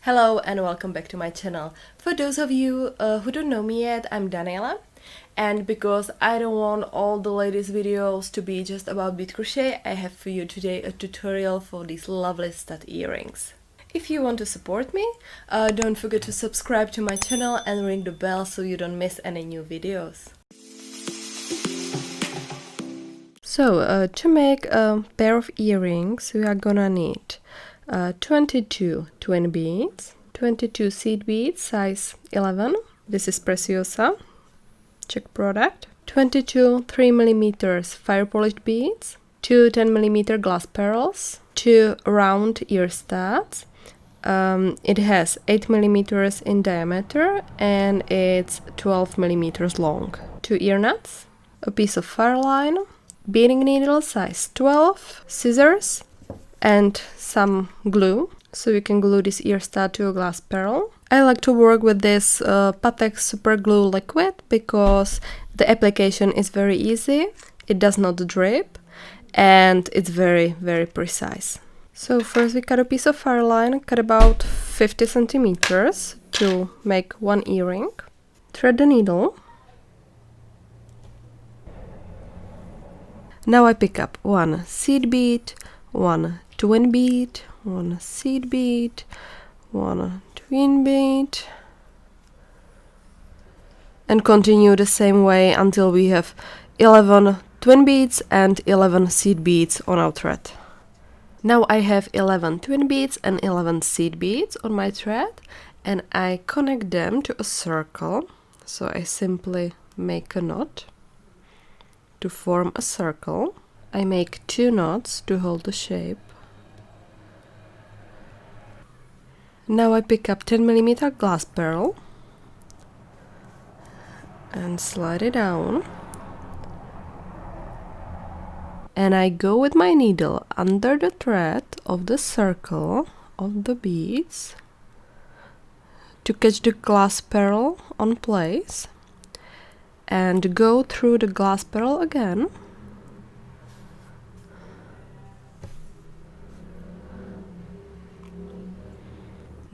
Hello and welcome back to my channel. For those of you who don't know me yet, I'm Daniela, and because I don't want all the latest videos to be just about bead crochet, I have for you today a tutorial for these lovely stud earrings. If you want to support me, don't forget to subscribe to my channel and ring the bell so you don't miss any new videos. So, to make a pair of earrings, we are gonna need 22 twin beads, 22 seed beads, size 11. This is Preciosa, Czech product. 22 3mm fire polished beads, 2 10mm glass pearls, 2 round ear studs. It has 8mm in diameter and it's 12mm long. 2 ear nuts, a piece of fire line, beading needle size 12, scissors, and some glue, so you can glue this ear stud to a glass pearl. I like to work with this Patek super glue liquid because the application is very easy, it does not drip, and it's very precise. So first we cut a piece of fire line, cut about 50 centimeters to make one earring. Thread the needle. Now I pick up one seed bead, one twin bead, one seed bead, one twin bead, and continue the same way until we have 11 twin beads and 11 seed beads on our thread. Now I have 11 twin beads and 11 seed beads on my thread, and I connect them to a circle. So I simply make a knot to form a circle. I make 2 knots to hold the shape. Now I pick up 10mm glass pearl and slide it down, and I go with my needle under the thread of the circle of the beads to catch the glass pearl on place and go through the glass pearl again.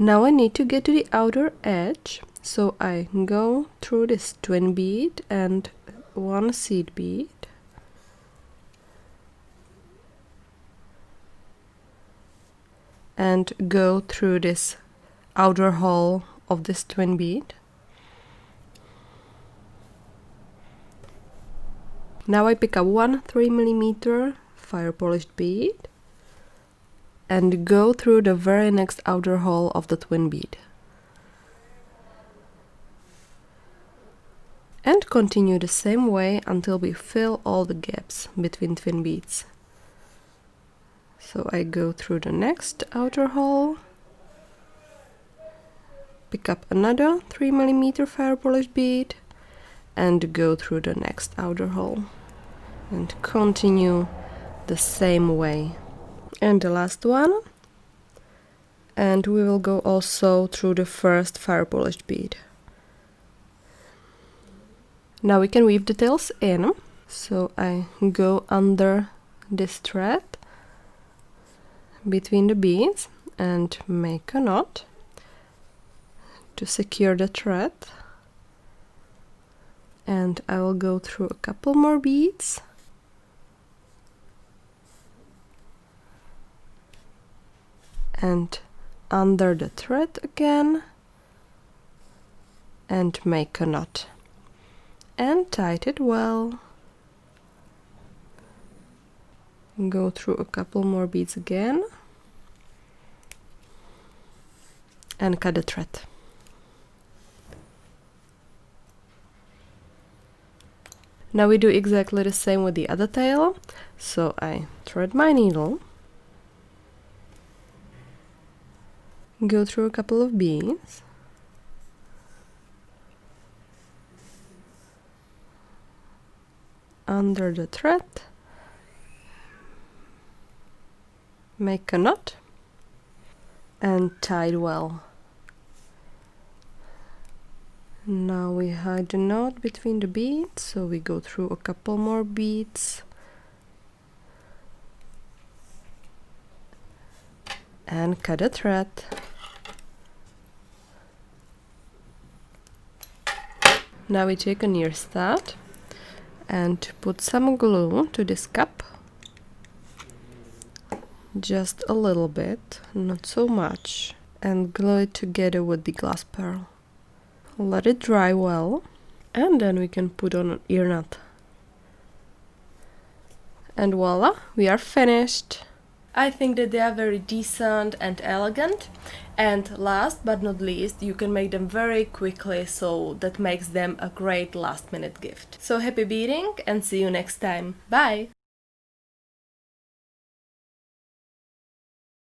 Now I need to get to the outer edge, so I go through this twin bead and one seed bead, and go through this outer hole of this twin bead. Now I pick up one 3mm fire polished bead and go through the very next outer hole of the twin bead. And continue the same way until we fill all the gaps between twin beads. So I go through the next outer hole, pick up another 3mm fire polished bead and go through the next outer hole and continue the same way. And the last one, and we will go also through the first fire polished bead. Now we can weave the tails in, so I go under this thread between the beads and make a knot to secure the thread, and I will go through a couple more beads and under the thread again and make a knot and tie it well. Go through a couple more beads again and cut the thread. Now we do exactly the same with the other tail, so I thread my needle, go through a couple of beads, under the thread, make a knot and tie it well. Now we hide the knot between the beads, so we go through a couple more beads and cut a thread. Now we take a near stud and put some glue to this cup. Just a little bit, not so much, and glue it together with the glass pearl. Let it dry well, and then we can put on an ear nut. And voila, we are finished! I think that they are very decent and elegant, and last but not least, you can make them very quickly, so that makes them a great last minute gift. So happy beading and see you next time. Bye!